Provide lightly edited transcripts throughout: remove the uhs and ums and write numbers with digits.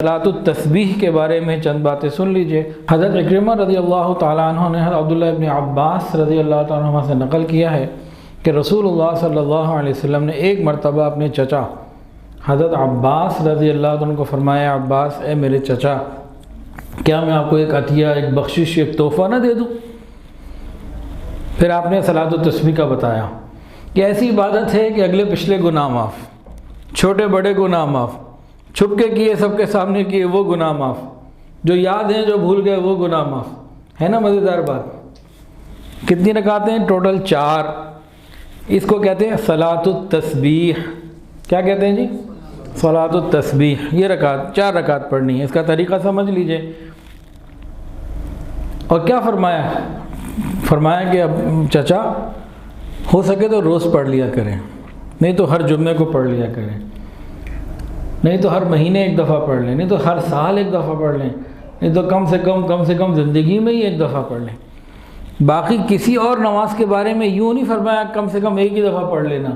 صلاۃ التسبیح کے بارے میں چند باتیں سن لیجئے۔ حضرت اکرمہ رضی اللہ تعالیٰ عنہ نے حضرت عبداللہ ابن عباس رضی اللہ تعالیٰ عنہ سے نقل کیا ہے کہ رسول اللہ صلی اللہ علیہ وسلم نے ایک مرتبہ اپنے چچا حضرت عباس رضی اللہ عنہ کو فرمایا، عباس اے میرے چچا، کیا میں آپ کو ایک عطیہ، ایک بخشش، ایک تحفہ نہ دے دوں؟ پھر آپ نے صلاۃ التسبیح کا بتایا کہ ایسی عبادت ہے کہ اگلے پچھلے گناہ معاف، چھوٹے بڑے گناہ معاف، چھپ کے کیے سب کے سامنے کیے وہ گناہ معاف، جو یاد ہیں جو بھول گئے وہ گناہ معاف۔ ہے نا مزیدار بات؟ کتنی رکعتیں ہیں؟ ٹوٹل 4۔ اس کو کہتے ہیں صلاۃ التسبیح۔ کیا کہتے ہیں جی؟ صلاۃ التسبیح۔ یہ رکعت 4 رکعت پڑھنی ہے۔ اس کا طریقہ سمجھ لیجئے۔ اور کیا فرمایا؟ فرمایا کہ اب چچا ہو سکے تو روز پڑھ لیا کریں، نہیں تو ہر جمعے کو پڑھ لیا کریں، نہیں تو ہر مہینے ایک دفعہ پڑھ لیں، نہیں تو ہر سال ایک دفعہ پڑھ لیں، نہیں تو کم سے کم زندگی میں ہی ایک دفعہ پڑھ لیں۔ باقی کسی اور نماز کے بارے میں یوں نہیں فرمایا کم سے کم ایک ہی دفعہ پڑھ لینا،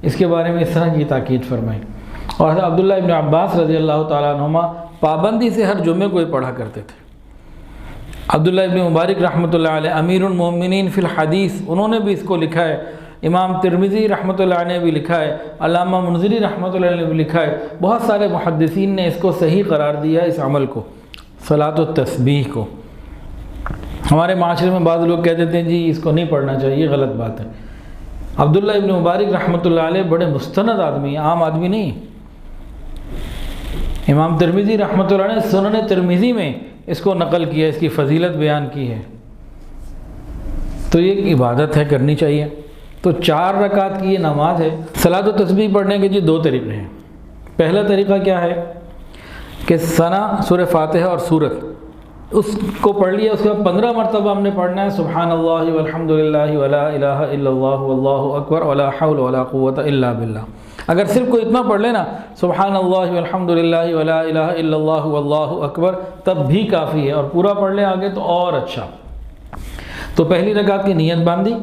اس کے بارے میں اس طرح کی تاکید فرمائی۔ اور حضرت عبداللہ ابن عباس رضی اللہ تعالیٰ عنہما پابندی سے ہر جمعے کو ہی پڑھا کرتے تھے۔ عبداللہ ابن مبارک رحمۃ اللہ علیہ امیر المؤمنین فی الحدیث، انہوں نے بھی اس کو لکھا ہے۔ امام ترمذی رحمۃ اللہ علیہ نے بھی لکھا ہے، علامہ منذری رحمۃ اللہ علیہ نے بھی لکھا ہے، بہت سارے محدثین نے اس کو صحیح قرار دیا ہے، اس عمل کو، صلاۃ التسبیح کو۔ ہمارے معاشرے میں بعض لوگ کہہ دیتے ہیں جی اس کو نہیں پڑھنا چاہیے، غلط بات ہے۔ عبداللہ ابن مبارک رحمۃ اللہ علیہ بڑے مستند آدمی ہیں، عام آدمی نہیں۔ امام ترمذی رحمۃ اللہ علیہ نے سنن ترمذی میں اس کو نقل کیا، اس کی فضیلت بیان کی ہے۔ تو یہ ایک عبادت ہے، کرنی چاہیے۔ تو 4 رکعت کی یہ نماز ہے۔ صلاۃ التسبیح پڑھنے کے جی 2 طریقے ہیں۔ پہلا طریقہ کیا ہے کہ ثنا سورہ فاتحہ اور سورت اس کو پڑھ لیا، اس کے بعد 15 مرتبہ ہم نے پڑھنا ہے سبحان اللہ والحمد للہ ولا الہ الا اللہ واللہ اکبر ولا حول ولا قوۃ الا باللہ۔ اگر صرف کوئی اتنا پڑھ لینا سبحان اللہ والحمد للہ ولا الہ الا اللہ واللہ اکبر، تب بھی کافی ہے، اور پورا پڑھ لیں آگے تو اور اچھا۔ تو پہلی رکعت کی نیت باندھی،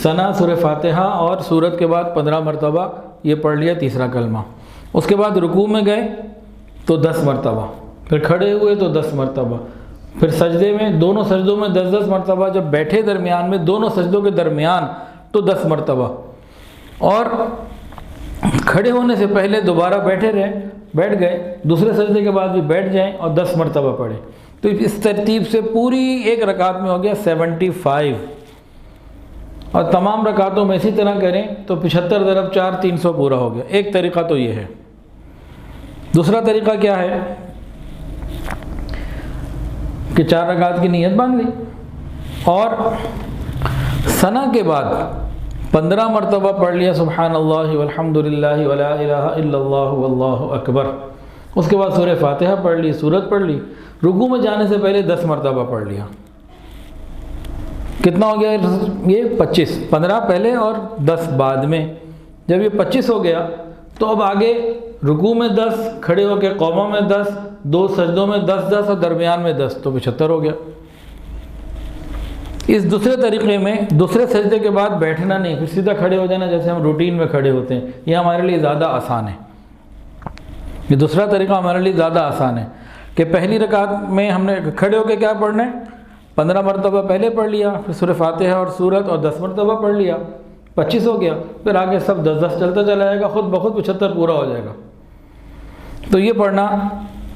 ثنا سورہ فاتحہ اور سورت کے بعد 15 مرتبہ یہ پڑھ لیا، تیسرا کلمہ۔ اس کے بعد رکوع میں گئے تو 10 مرتبہ، پھر کھڑے ہوئے تو 10 مرتبہ، پھر سجدے میں، دونوں سجدوں میں 10 مرتبہ، جب بیٹھے درمیان میں دونوں سجدوں کے درمیان تو 10 مرتبہ، اور کھڑے ہونے سے پہلے دوبارہ بیٹھ گئے، دوسرے سجدے کے بعد بھی بیٹھ جائیں اور 10 مرتبہ پڑھیں۔ تو اس ترتیب سے پوری ایک رکعت میں ہو گیا 75۔ اور تمام رکعتوں میں اسی طرح کریں تو 75 ضرب 4 300 پورا ہو گیا۔ ایک طریقہ تو یہ ہے۔ دوسرا طریقہ کیا ہے کہ 4 رکعت کی نیت باندھ لی اور ثنا کے بعد 15 مرتبہ پڑھ لیا سبحان اللہ والحمد للہ ولا الہ الا اللہ واللہ اکبر۔ اس کے بعد سورہ فاتحہ پڑھ لی، سورت پڑھ لی، رکوع میں جانے سے پہلے 10 مرتبہ پڑھ لیا۔ کتنا ہو گیا یہ؟ 25۔ 15 پہلے اور 10 بعد میں۔ جب یہ 25 ہو گیا تو اب آگے رکوع میں 10، کھڑے ہو کے قومہ میں 10، 2 سجدوں میں 10 اور درمیان میں 10، تو 75 ہو گیا۔ اس دوسرے طریقے میں دوسرے سجدے کے بعد بیٹھنا نہیں، پھر سیدھا کھڑے ہو جانا جیسے ہم روٹین میں کھڑے ہوتے ہیں، یہ ہمارے لیے زیادہ آسان ہے۔ یہ دوسرا طریقہ ہمارے لیے زیادہ آسان ہے کہ پہلی رکعت میں ہم نے کھڑے ہو کے کیا پڑھنا ہے؟ 15 مرتبہ پہلے پڑھ لیا، پھر سورہ فاتحہ اور سورت اور 10 مرتبہ پڑھ لیا، 25 ہو گیا، پھر آگے سب 10 چلتا چلا جائے گا، خود بخود 75 پورا ہو جائے گا۔ تو یہ پڑھنا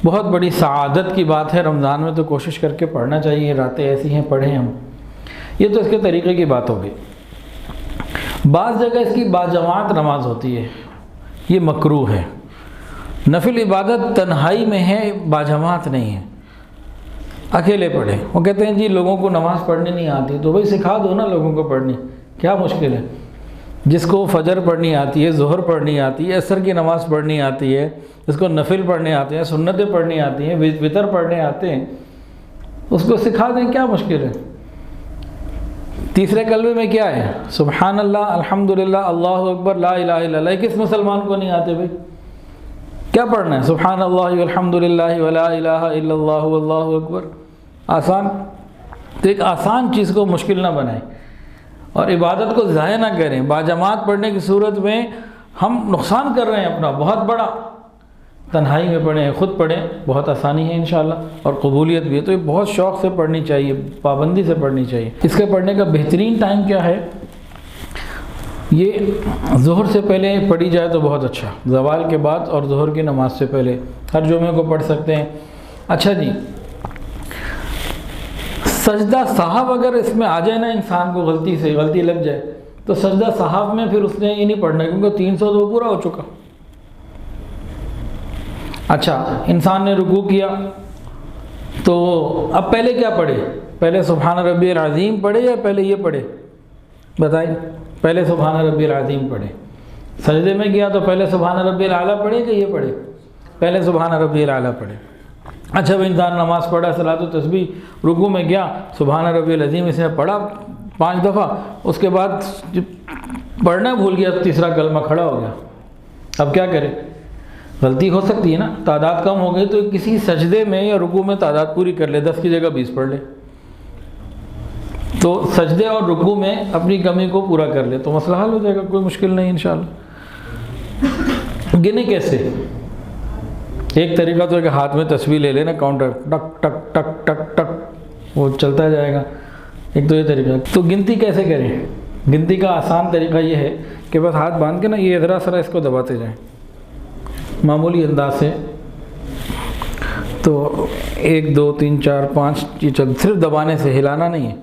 بہت بڑی سعادت کی بات ہے۔ رمضان میں تو کوشش کر کے پڑھنا چاہیے، راتیں ایسی ہیں پڑھیں ہم۔ یہ تو اس کے طریقے کی بات ہوگی۔ بعض جگہ اس کی باجماعت نماز ہوتی ہے، یہ مکروہ ہے۔ نفل عبادت تنہائی میں ہے، باجماعت نہیں ہے، اکیلے پڑھیں۔ وہ کہتے ہیں جی لوگوں کو نماز پڑھنی نہیں آتی، تو بھائی سکھا دو نا لوگوں کو پڑھنی، کیا مشکل ہے؟ جس کو فجر پڑھنی آتی ہے، ظہر پڑھنی آتی ہے، عصر کی نماز پڑھنی آتی ہے، جس کو نفل پڑھنے آتے ہیں، سنتیں پڑھنی آتی ہیں، وتر پڑھنے آتے ہیں، اس کو سکھا دیں، کیا مشکل ہے؟ تیسرے کلمے میں کیا ہے؟ سبحان اللہ، الحمدللہ، اللہ اکبر، لا الہ الا اللہ۔ کس مسلمان کو نہیں آتے بھائی؟ کیا پڑھنا ہے؟ سبحان اللہ والحمدللہ ولا الہ الا اللہ واللہ اکبر۔ آسان۔ تو ایک آسان چیز کو مشکل نہ بنائیں اور عبادت کو ضائع نہ کریں۔ باجماعت پڑھنے کی صورت میں ہم نقصان کر رہے ہیں اپنا بہت بڑا، تنہائی میں پڑھیں خود پڑھیں، بہت آسانی ہے انشاءاللہ اور قبولیت بھی ہے۔ تو یہ بہت شوق سے پڑھنی چاہیے، پابندی سے پڑھنی چاہیے۔ اس کے پڑھنے کا بہترین ٹائم کیا ہے؟ یہ ظہر سے پہلے پڑھی جائے تو بہت اچھا، زوال کے بعد اور ظہر کی نماز سے پہلے ہر جمعے کو پڑھ سکتے ہیں۔ اچھا جی، سجدہ صاحب اگر اس میں آ جائے نا انسان کو، غلطی لگ جائے تو سجدہ صاحب میں پھر اس نے یہ نہیں پڑھنا کیونکہ 300 تو پورا ہو چکا۔ اچھا، انسان نے رکوع کیا تو اب پہلے کیا پڑھے؟ پہلے سبحان ربی العظیم پڑھے یا پہلے یہ پڑھے؟ بتائیں، پہلے سبحان ربی العظیم پڑھے۔ سجدے میں گیا تو پہلے سبحان ربی الاعلیٰ پڑھے کہ یہ پڑھے؟ پہلے سبحان ربی الاعلیٰ پڑھے۔ اچھا، وہ انسان نماز پڑھا، صلاۃ و تسبیح، رکوع میں گیا، سبحان ربی العظیم اس نے پڑھا 5 دفعہ، اس کے بعد پڑھنا بھول گیا، تیسرا کلمہ کھڑا ہو گیا۔ اب کیا کرے؟ غلطی ہو سکتی ہے نا، تعداد کم ہو گئی تو کسی سجدے میں یا رکوع میں تعداد پوری کر لے، 10 کی جگہ 20 پڑھ لے، تو سجدے اور رکوع میں اپنی کمی کو پورا کر لے تو مسئلہ حل ہو جائے گا، کوئی مشکل نہیں انشاءاللہ۔ گنے کیسے؟ ایک طریقہ تو ہے کہ ہاتھ میں تسبیح لے لینا، کاؤنٹر ٹک ٹک ٹک ٹک ٹک وہ چلتا جائے گا، ایک تو یہ طریقہ۔ تو گنتی کیسے کریں؟ گنتی کا آسان طریقہ یہ ہے کہ بس ہاتھ باندھ کے نا یہ ذرا سرا اس کو دباتے جائیں معمولی انداز سے، تو 1 2 3 4 5 یہ صرف دبانے سے، ہلانا نہیں ہے۔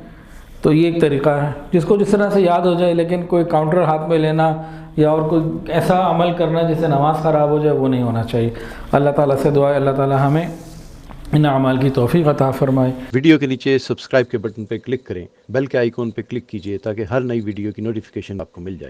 تو یہ ایک طریقہ ہے جس کو جس طرح سے یاد ہو جائے، لیکن کوئی کاؤنٹر ہاتھ میں لینا یا اور کوئی ایسا عمل کرنا جس سے نماز خراب ہو جائے وہ نہیں ہونا چاہیے۔ اللہ تعالیٰ سے دعا ہے اللہ تعالیٰ ہمیں ان اعمال کی توفیق عطا فرمائے۔ ویڈیو کے نیچے سبسکرائب کے بٹن پہ کلک کریں، بیل کے آئیکن پہ کلک کیجئے تاکہ ہر نئی ویڈیو کی نوٹیفیکیشن آپ کو مل جائے۔